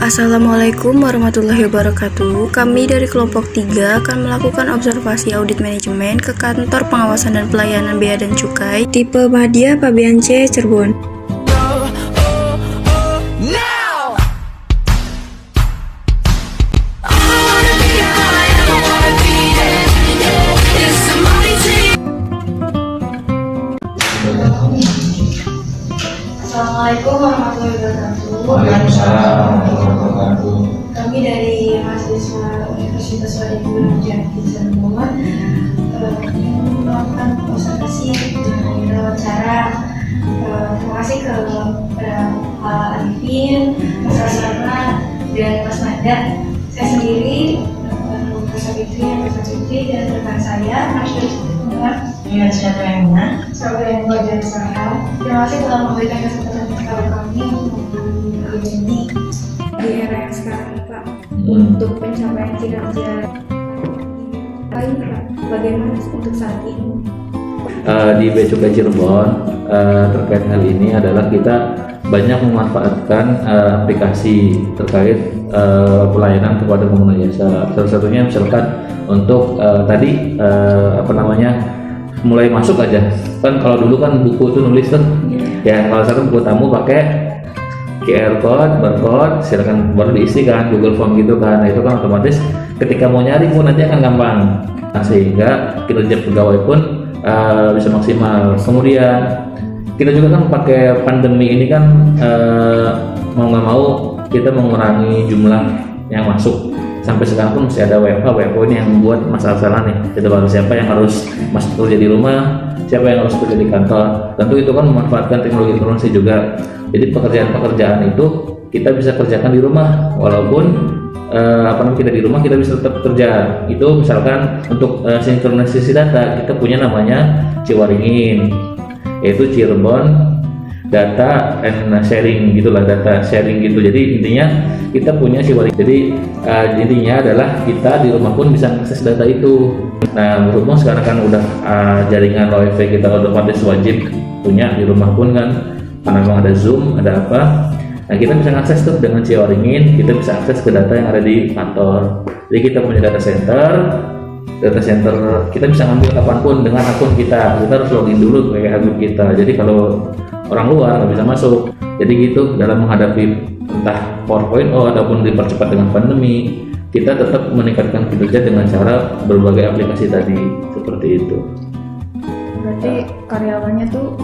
Assalamualaikum warahmatullahi wabarakatuh. Kami dari kelompok 3 akan melakukan observasi audit manajemen ke kantor pengawasan dan pelayanan bea dan cukai tipe Mahdia Pabean C Cirebon. Assalamualaikum warahmatullahi wabarakatuh. Waalaikumsalam warahmatullahi wabarakatuh. Kami dari mahasiswa Universitas Wadidul Jati Cirebon melakukan observasi dengan wawancara. Terima kasih kepada Pak Arifin, Mas Asana, dan Mas Mada. Saya sendiri, Mas Fitri, dan rekan saya, Mas Yusuf. Siapa yang mana? Siapa yang wajar saya. Terima kasih telah memberikan kesempatan kepada kami untuk ini di era yang sekarang, Pak. Untuk pencapaian kinerja lain, Pak. Bagaimana untuk saat ini? Di Bea Cukai Cirebon terkait hal ini adalah kita banyak memanfaatkan aplikasi terkait pelayanan kepada pengguna jasa. Salah satunya misalkan untuk mulai masuk aja kan, kalau dulu kan buku itu nulis tuh ya, kalau sekarang buku tamu pakai QR code, barcode, silakan baru diisi kan, Google Form gitu kan. Nah itu kan otomatis ketika mau nyari pun nanti akan gampang, nah, sehingga kinerja pegawai pun bisa maksimal. Kemudian kita juga kan pakai pandemi ini kan mau nggak mau kita mengurangi jumlah yang masuk. Sampai sekarang pun masih ada WFO ini yang membuat masalah nih. Jadi baru siapa yang harus masuk kerja di rumah, siapa yang harus kerja di kantor. Tentu itu kan memanfaatkan teknologi informasi juga. Jadi pekerjaan-pekerjaan itu kita bisa kerjakan di rumah, walaupun kita di rumah kita bisa tetap kerja. Itu misalkan untuk sinkronisasi data kita punya namanya Ciwaringin, yaitu Cirebon Data and Sharing gitulah, data sharing gitu. Jadi intinya kita punya Ciwaringin. Jadi intinya adalah kita di rumah pun bisa akses data itu. Nah berhubung sekarang kan udah jaringan wifi kita otomatis wajib punya di rumah pun kan, karena memang ada Zoom, ada apa. Nah kita bisa akses tuh dengan Ciwaringin, kita bisa akses ke data yang ada di kantor. Jadi kita punya data center kita bisa ngambil kapanpun dengan akun kita harus login dulu pakai akun kita. Jadi kalau orang luar nggak bisa masuk. Jadi gitu, dalam menghadapi entah 4.0 ataupun dipercepat dengan pandemi, kita tetap meningkatkan kinerja dengan cara berbagai aplikasi tadi, seperti itu. Berarti karyawannya tuh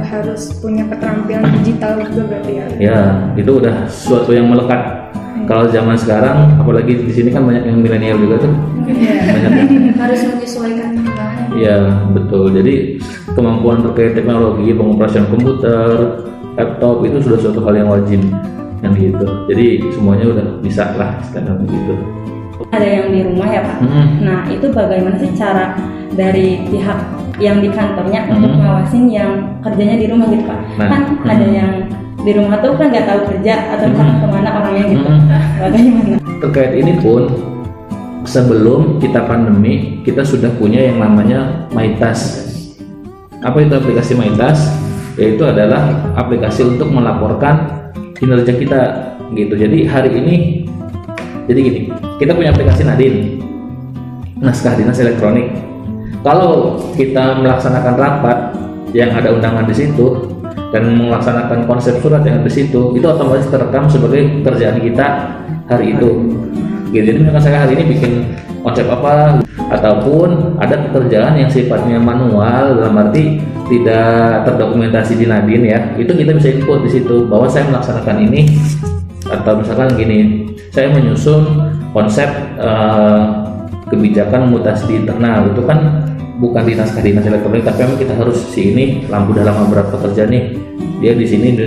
harus punya keterampilan digital juga berarti ya? Ya, itu udah sesuatu yang melekat. Kalau zaman sekarang, apalagi di sini kan banyak yang milenial juga tuh. Banyak Harus menyesuaikan perkembangan. Iya betul. Jadi kemampuan terkait teknologi, pengoperasian komputer, laptop itu sudah suatu hal yang wajib, yang gitu. Jadi semuanya udah bisa lah sekarang begitu. Ada yang di rumah ya Pak. Nah itu bagaimana sih cara dari pihak yang di kantornya untuk ngawasin yang kerjanya di rumah gitu Pak? Kan ada yang di rumah tuh kan nggak tahu kerja atau kemana orangnya gitu. Bagaimana? Terkait ini pun sebelum kita pandemi kita sudah punya yang namanya MyTask. Apa itu aplikasi MyTask? Yaitu adalah aplikasi untuk melaporkan kinerja kita gitu. Jadi hari ini, jadi gini, kita punya aplikasi Nadine, naskah dinas elektronik. Kalau kita melaksanakan rapat yang ada undangan di situ dan melaksanakan konsep surat yang ada di situ, itu otomatis terekam sebagai pekerjaan kita hari itu. Gitu. Jadi misalkan saya hari ini bikin konsep apa, ataupun ada pekerjaan yang sifatnya manual dalam arti tidak terdokumentasi di Nadine ya, itu kita bisa input di situ bahwa saya melaksanakan ini, atau misalkan gini, saya menyusun konsep kebijakan mutasi di internal, itu kan bukan di naskah dinas elektronik, tapi memang kita harus ini lampu udah lama berapa kerja nih, dia di sini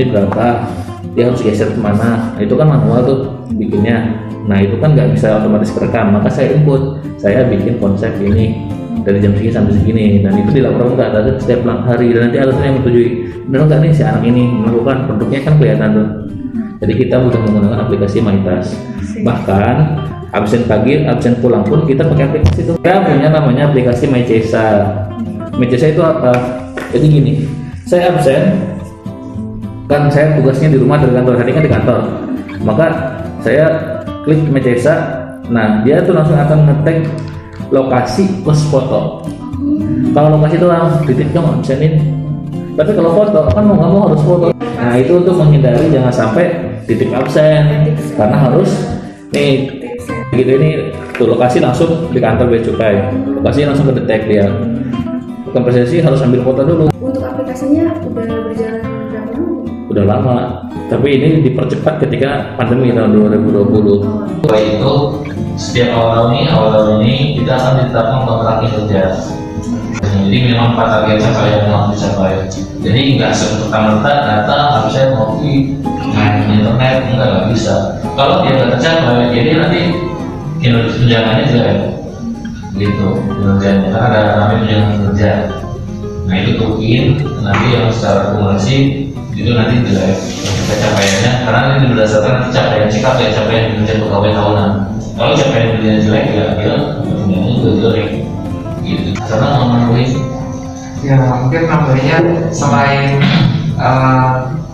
berapa, dia harus geser kemana. Nah, itu kan manual tuh bikinnya. Nah itu kan nggak bisa otomatis kerekam, maka saya input, saya bikin konsep ini dari jam segini sampai segini, dan itu dilaporkan ke atasan setiap hari, dan nanti atasan yang menyetujui benar nggak nih si anak ini melakukan, produknya kan kelihatan tuh. Jadi kita mudah menggunakan aplikasi MyTask. Bahkan absen pagi, absen pulang pun kita pakai aplikasi itu. Kita punya namanya aplikasi MyCesa. MyCesa itu apa? Jadi gini, saya absen, kan saya tugasnya di rumah dari kantor, hari kan di kantor. Maka saya klik Mejesa, nah dia tuh langsung akan ngetek lokasi plus foto. Kalau lokasi itu langsung titiknya absenin, tapi kalau foto kan mau nggak mau harus foto. Nah itu untuk menghindari jangan sampai titik absen, karena harus nih gitu ini tuh lokasi langsung di kantor bea cukai, lokasi langsung kedetek dia. Bukan presisi harus ambil foto dulu. Untuk aplikasinya udah berjalan berapa lama? Udah lama, tapi ini dipercepat ketika pandemi tahun 2020. Itu setiap awal tahun ini kita akan ditetapkan kontrak kerja. Jadi memang 4 target capaian yang harus dicapai. Jadi nggak serta-merta data harusnya ngopi main internet, nggak bisa. Kalau dia nggak tercapai, jadi nanti kinerja tunjangannya jelek. Gitu kinerjanya, karena ada namanya tunjangan kerja. Nah itu tukin nanti yang secara akumulasi itu nanti jelek capaiannya, karena ini berdasarkan capaian capaian kinerja pegawai tahunan. Kalau capaian kinerja jelek ya dia tunjangannya juga jelek. Gitu. Karena memenuhi ya mungkin namanya selain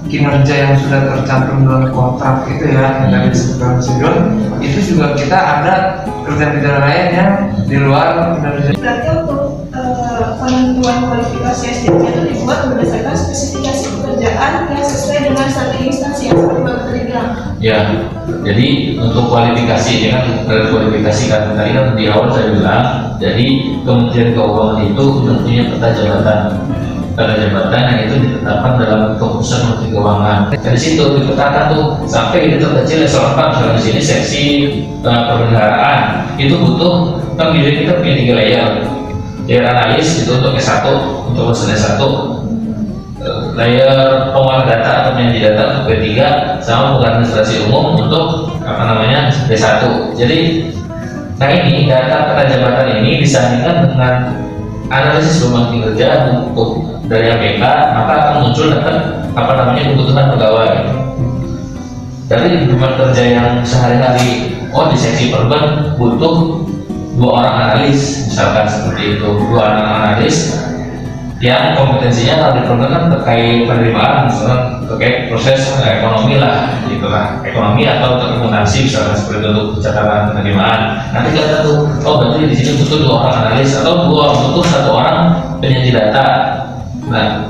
kinerja yang sudah tercantum dalam kontrak itu ya dari disebutkan Sidon, itu juga kita ada kerja pidana lain yang di luar kinerja. Berarti untuk penentuan kualifikasi SDM itu dibuat berdasarkan spesifikasi pekerjaan yang sesuai dengan satu instansi yang seperti Bapak tadi bilang. ya, jadi untuk kualifikasi ini kan dari kualifikasi kan tadi kan di awal saya bilang, jadi Kementerian Keuangan itu punya peta jabatan. Peta jabatan yang itu ditetapkan dalam keputusan Menteri Keuangan. Dari situ dipetakan tuh sampai ini terkecil eselon 4, misalnya di sini seksi perbendaharaan itu butuh kan kita punya 3 layer. Layer analis itu untuk S1, untuk lulusan S1, layer pengolah data atau penyaji data untuk P3, sama administrasi umum untuk D1. Jadi nah ini data peta jabatan ini disandingkan dengan analisis beban kinerja untuk dari APK, maka akan muncul data kebutuhan pegawai. Dari beban kerja yang sehari-hari, di seksi perban butuh 2 orang analis, misalkan seperti itu, 2 orang analis yang kompetensinya kalau diperlukan terkait penerimaan, misalnya terkait proses ekonomi lah, gitulah, ekonomi atau akuntansi misalnya seperti itu untuk pencatatan penerimaan. Nanti kita tuh, berarti di sini butuh 2 orang analis atau butuh 1 orang penyaji data. Nah,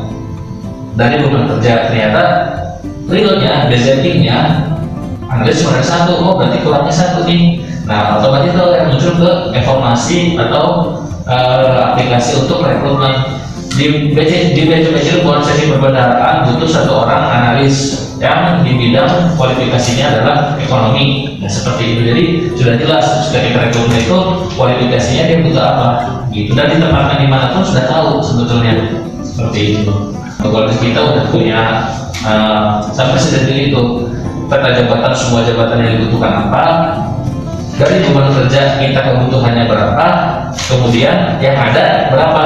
dari beban kerja ternyata realnya, budgetingnya analis cuma ada 1, berarti kurangnya 1 nih. Nah, otomatis itu akan muncul ke informasi atau aplikasi untuk rekrutmen. Di BC buat sesi perbendaharaan butuh 1 orang analis yang di bidang kualifikasinya adalah ekonomi. Nah, seperti itu. Jadi sudah jelas ketika rekrutmen itu kualifikasinya dia butuh apa gitu, dan ditempatkan di mana pun sudah tahu sebetulnya seperti itu. Kalau kita udah punya sampai sedetail itu peta jabatan, semua jabatan yang dibutuhkan apa, dari beban kerja kita kebutuhannya berapa, kemudian yang ada berapa,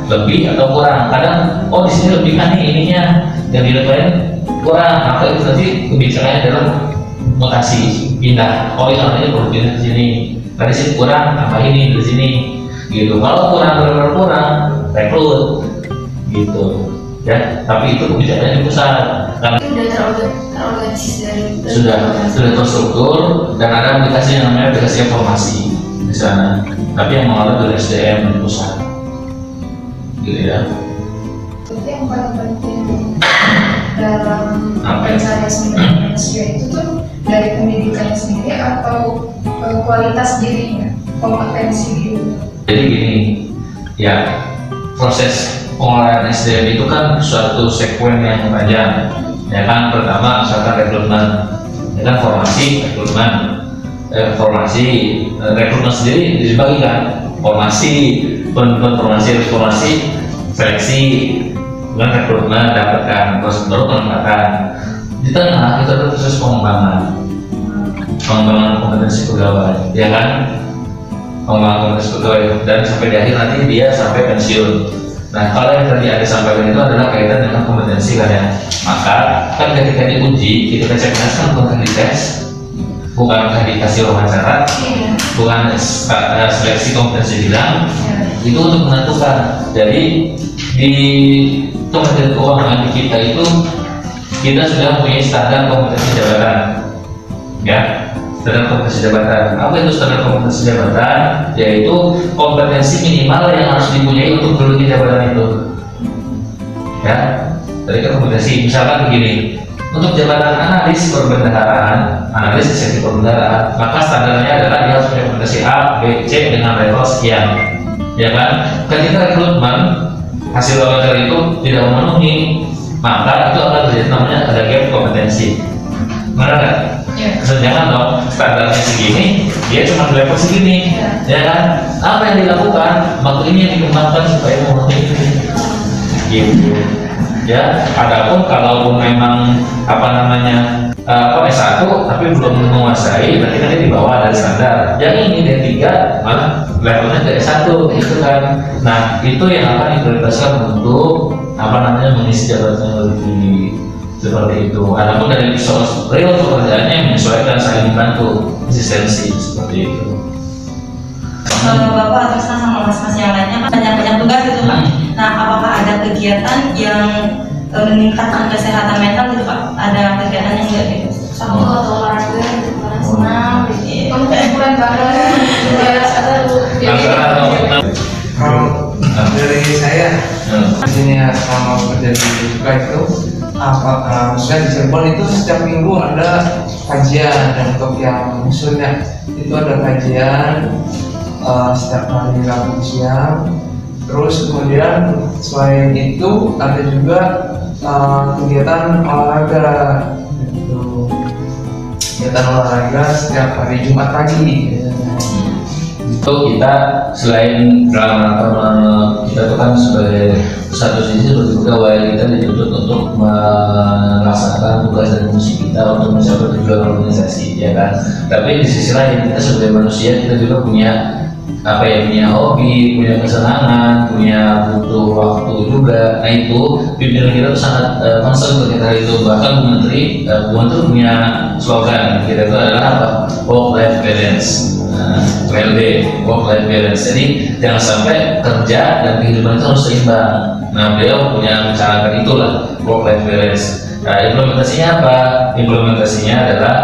lebih atau kurang. Kadang di sini lebih kan nih ininya, yang di lain kurang, maka itu nanti kebijakannya adalah mutasi, pindah. Ini namanya perlu pindah ke sini, dari sini kurang, tambah ini di sini, gitu. Kalau kurang benar-benar kurang, rekrut, gitu. Ya, tapi itu kebijakannya di pusat. Karena Sudah terorganisir dari sudah terstruktur dan ada aplikasi yang namanya aplikasi informasi di sana. Tapi yang mengalir dari SDM di pusat. Gitu ya. Itu yang paling penting dalam pencarian sumber manusia itu tuh dari pendidikannya sendiri atau kualitas dirinya, kompetensi diri. Jadi gini, ya proses pengolahan SDM itu kan suatu sekuen yang panjang. Ya kan, pertama misalkan rekrutmen, ya kan formasi rekrutmen, rekrutmen sendiri dibagi kan, formasi, formasi, seleksi, kemudian rekrutmen, dapatkan, terus baru penempatan. Di tengah itu ada proses pengembangan kompetensi pegawai, ya kan, pengembangan kompetensi pegawai, dan sampai di akhir nanti dia sampai pensiun. Nah, kalau yang tadi ada sampaikan itu adalah kaitan dengan kompetensi kan ya. Maka kan ketika diuji, kita CPNS kan bukan dites, bukan dikasih wawancara, bukan seleksi kompetensi bidang, itu untuk menentukan. Jadi di Kementerian Keuangan di kita itu kita sudah punya standar kompetensi jabatan. ya. Standar kompetensi jabatan. Apa itu standar kompetensi jabatan? Yaitu kompetensi minimal yang harus dipunyai untuk menduduki jabatan itu. Ya, tadi kan kompetensi. Misalkan begini, untuk jabatan analis perbendaharaan, analis eksekutif perbendaharaan, maka standarnya adalah dia harus punya kompetensi A, B, C dengan level sekian. Ya kan? Ketika rekrutmen hasil wawancara itu tidak memenuhi, maka itu akan terjadi namanya ada gap kompetensi. Benar nggak? Jangan dong standarnya segini, dia cuma di level segini, ya kan? Apa yang dilakukan? Waktu ini yang dikembangkan supaya memenuhi ini, gitu. Ya, adapun kalaupun memang S1 tapi belum menguasai, berarti kan dia di bawah dari standar. Yang ini D3 malah levelnya ke S1, gitu kan? Nah, itu yang akan diprioritaskan untuk mengisi jabatan yang lebih tinggi. Seperti itu. Adapun dari soal real pekerjaannya menyesuaikan, saling membantu, asistensi seperti itu. Bapak teruskan sama mas-mas yang lainnya kan banyak tugas gitu Pak. Nah, apakah ada kegiatan yang meningkatkan kesehatan mental gitu Pak? Ada kegiatan yang enggak gitu? Sabtu atau olahraga gitu, senam, kumpulan bareng, Kalau dari saya di sini selama bekerja di Juga itu maksudnya di Cirebon itu setiap minggu ada kajian, dan untuk yang muslimnya itu ada kajian setiap hari Rabu siang. Terus kemudian selain itu ada juga kegiatan olahraga gitu. Kegiatan olahraga setiap hari Jumat pagi. Itu kita selain dalam rangka kita itu kan sebagai satu sisi sebagai pegawai, kita dituntut untuk melaksanakan tugas dan fungsi kita untuk mencapai tujuan organisasi, ya kan. Tapi di sisi lain kita sebagai manusia kita juga punya punya hobi, punya kesenangan, punya butuh waktu juga. Nah itu pimpinan kita tuh sangat concern terkait itu. Bahkan Bu Menteri punya slogan kita itu adalah apa? Work life balance. WLB, work life balance. Jadi jangan sampai kerja dan kehidupan itu harus seimbang. Nah, beliau punya mencanangkan itulah work life balance. Nah, implementasinya apa? Implementasinya adalah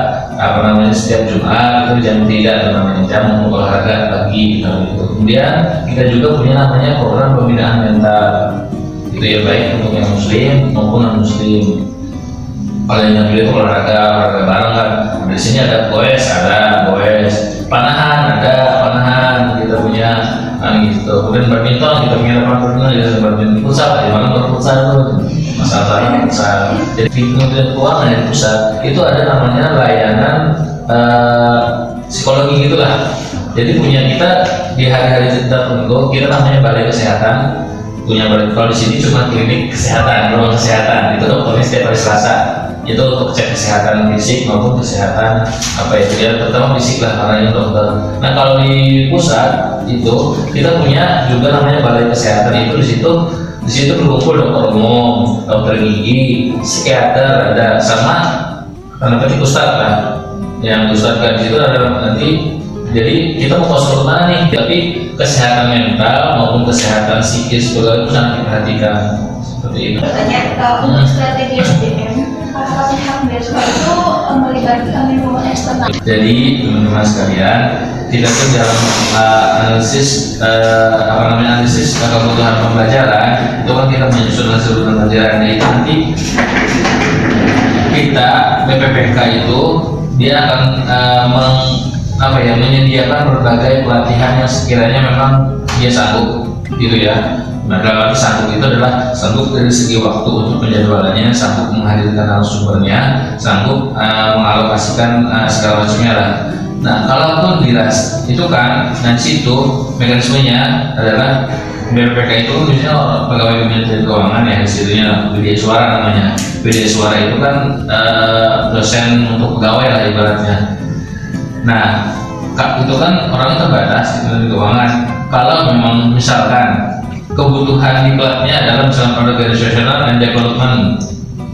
setiap Jumat itu jam 3 jam untuk olahraga pagi gitu. Kemudian kita juga punya namanya program pembinaan mental. Itu ya baik untuk yang muslim maupun non muslim. Kalau yang beliau olahraga bareng kan. Di sini ada goes, panahan, kita punya gitu. Kemudian badminton, kita punya lapangan badminton pusat, di mana berpusat tuh masalah pusat. Jadi kemudian keuangan dari pusat itu ada namanya layanan psikologi gitulah. Jadi punya kita di hari-hari tertentu kita namanya balai kesehatan. Punya balai, kalau di sini cuma klinik kesehatan, ruang kesehatan. Itu dokternya setiap hari Selasa. Itu untuk cek kesehatan fisik maupun kesehatan terutama fisik lah karena ini dokter. Nah kalau di pusat itu kita punya juga namanya balai kesehatan. Itu di situ berkumpul dokter umum, dokter gigi, psikiater ada sama ustadz lah. Yang ustadz kan di situ ada nanti. Jadi kita mau konsul mana nih? Tapi kesehatan mental maupun kesehatan psikis juga itu sangat diperhatikan seperti itu. Untuk strategi SDM, apakah pihak beasiswa itu melibatkan lingkungan eksternal? Jadi teman-teman sekalian, kita tuh dalam analisis kebutuhan pembelajaran itu kan kita menyusun hasil pembelajaran. Jadi nanti kita BPPK itu dia akan menyediakan berbagai pelatihan yang sekiranya memang dia sanggup gitu ya. Nah, dalam arti sanggup itu adalah sanggup dari segi waktu untuk penjadwalannya, sanggup menghadirkan narasumbernya, sanggup mengalokasikan segala macamnya lah. Nah, kalaupun diras itu kan, nah situ mekanismenya adalah BPPK itu misalnya pegawai Kementerian Keuangan ya, hasilnya BDI Suara namanya. BDI Suara itu kan dosen untuk pegawai lah ibaratnya. Nah, itu kan orangnya terbatas di Kementerian Keuangan. Kalau memang misalkan kebutuhan di klubnya adalah misalkan organizational and development,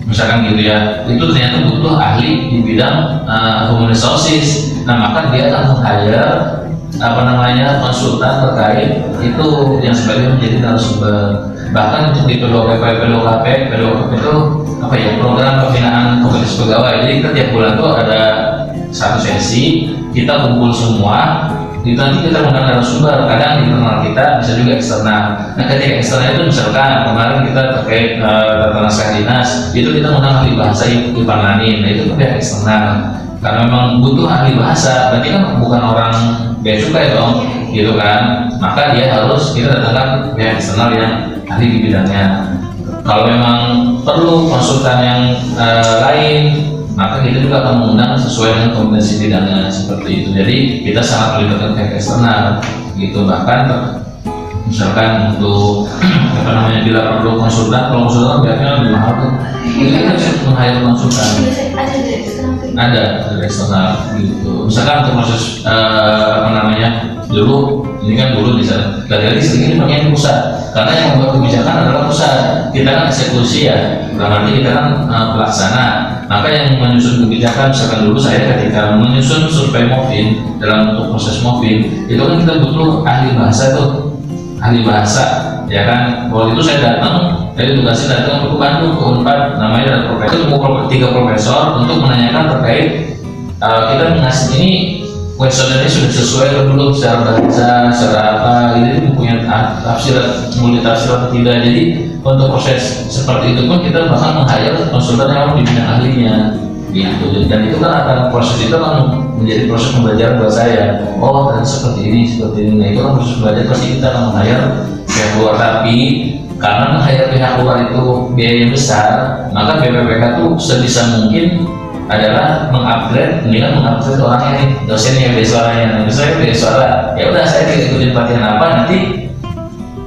misalkan gitu ya, itu ternyata butuh ahli di bidang human resources. Nah, maka dia akan meng-hire konsultan terkait itu yang sebagai menjadi narasumber. Bahkan untuk di PLOKP itu program pembinaan kompetensi pegawai. Jadi tiap bulan tuh ada 100 sesi, kita kumpul semua, itu nanti kita menggunakan narasumber, kadang internal kita bisa juga eksternal. Nah ketika eksternal itu misalkan kemarin kita terkait tata naskah dinas, itu kita menggunakan ahli bahasa Ipan Lanin, nah itu pihak eksternal. Karena memang butuh ahli bahasa, berarti kan bukan orang bea cukai dong, gitu kan. Maka dia harus kita datangkan pihak eksternal yang ahli di bidangnya. Kalau memang perlu konsultan yang lain, maka kita juga akan mengundang sesuai dengan kompetensi bidangnya seperti itu. Jadi kita sangat melibatkan pihak eksternal, gitu. Bahkan misalkan untuk apa namanya, bila perlu konsultan, kalau konsultan biasanya lebih mahal tuh, itu kita bisa meng-hire konsultan. Ada dari eksternal, gitu. Misalkan untuk proses apa namanya, dulu ini kan dulu bisa dari sedikit bagian pusat, karena yang membuat kebijakan adalah pusat, kita kan eksekusi ya, berarti kita kan pelaksana. Maka yang menyusun kebijakan, misalkan dulu saya ketika menyusun survei MOVIN dalam bentuk proses MOVIN, itu kan kita butuh ahli bahasa tuh, ahli bahasa, ya kan. Waktu itu saya datang, dari tugasnya datang ke Bandung, ke Unpad, namanya ada profesor, 3 profesor untuk menanyakan terkait kita mengasih ini kuesionernya sudah sesuai atau belum secara bahasa, secara apa, gitu, punya tafsiran, multi tafsir atau tidak. Jadi untuk proses seperti itu pun kita bahkan meng-hire konsultan yang di bidang ahlinya, gitu. Dan itu kan akan, proses itu akan menjadi proses pembelajaran buat saya. Oh ternyata seperti ini, seperti ini. Nah itu kan proses belajar, pasti kita akan meng-hire pihak luar. Tapi karena meng-hire pihak luar itu biaya besar, maka BPPK tuh sebisa mungkin adalah mengupgrade, mendingan mengupgrade orangnya nih, dosennya yang suaranya. Misalnya beda suara, ya udah saya tidak ikutin pelatihan apa, nanti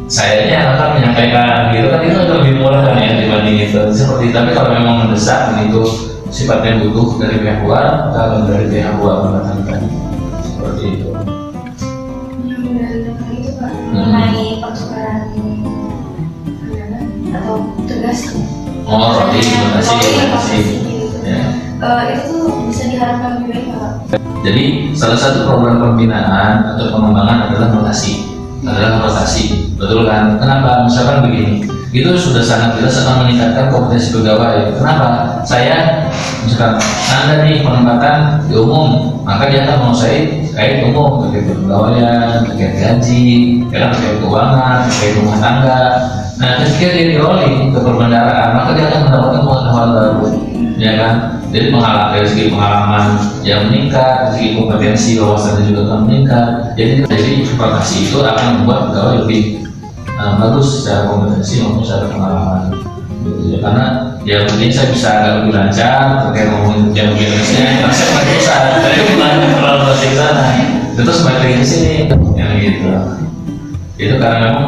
sayanya akan menyampaikan, gitu kan. Itu lebih murah kan ya dibanding itu seperti. Tapi kalau memang mendesak dan itu sifatnya butuh dari pihak luar, kita akan dari pihak luar mendatangkan seperti itu. Yang mendatangkan itu Pak, mengenai pertukaran atau tugas. Oh, roti, donasi. Itu tuh bisa diharapkan lebih baik Pak. Jadi salah satu program pembinaan atau pengembangan adalah rotasi, betul kan? Kenapa? Misalkan begini, itu sudah sangat jelas akan meningkatkan kompetensi pegawai. Kenapa? Saya misalkan Anda nih penempatan di umum, maka dia akan menguasai terkait umum, terkait pegawaian, terkait gaji, terkait keuangan, terkait rumah tangga. Nah, ketika dia di rolling ke perbendaharaan, maka dia akan mendapatkan pengetahuan baru, ya kan? Jadi dari segi pengalaman yang meningkat, dari segi kompetensi wawasannya juga akan meningkat. Jadi rotasi itu akan membuat pegawai lebih bagus secara kompetensi maupun secara pengalaman. Gitu, ya. Karena ya mungkin saya bisa agak lebih lancar terkait ngomongin yang biasanya, karena saya pakai besar, saya bukan terlalu rotasi ke sana. Terus balik lagi ke sini, yang gitu. Itu karena memang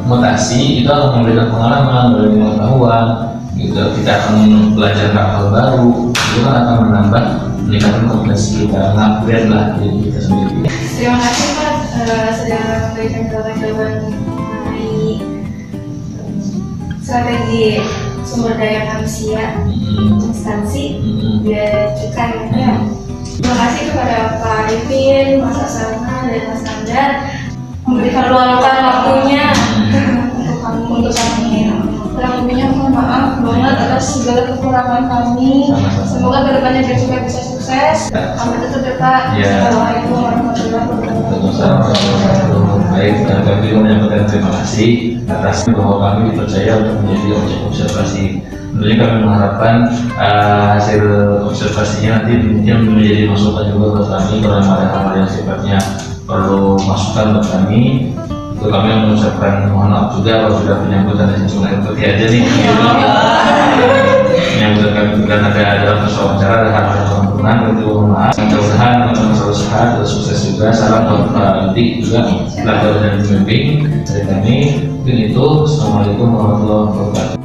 mutasi itu akan memberikan pengalaman, memberikan pengetahuan. Gitu, kita akan belajar hal baru, itu kan akan menambah, meningkatkan kompetensi kita, upgrade lah diri kita sendiri. Terima kasih Pak sudah memberikan jawaban-jawaban mengenai strategi sumber daya manusia instansi biaya cukai ya. Terima kasih kepada Pak Arifin, Mas Asana, dan Mas Nanda memberikan luangkan waktunya untuk kami. Kurang lebihnya mohon maaf banget atas segala kekurangan kami. Semoga kedepannya Bea Cukai bisa sukses. Sampai tutup ya Pak. Assalamualaikum warahmatullahi wabarakatuh. Baik, kami menyampaikan terima kasih atas bahwa kami dipercaya untuk menjadi objek observasi. Tentunya kami mengharapkan hasil observasinya nanti mungkin menjadi masukan juga buat kami kalau ada hal-hal yang sifatnya perlu masukan buat kami. Itu kami mengucapkan mohon maaf juga kalau sudah penyambutan dan sesuatu seperti aja nih. Menyambut kami juga ada dalam wawancara ada hal-hal yang kurang berkenan, itu mohon maaf. Mudah-mudahan teman-teman selalu sehat dan sukses juga. Salam buat Pak Dik juga pelajar dan pembimbing dari kami. Mungkin itu. Assalamualaikum warahmatullahi wabarakatuh.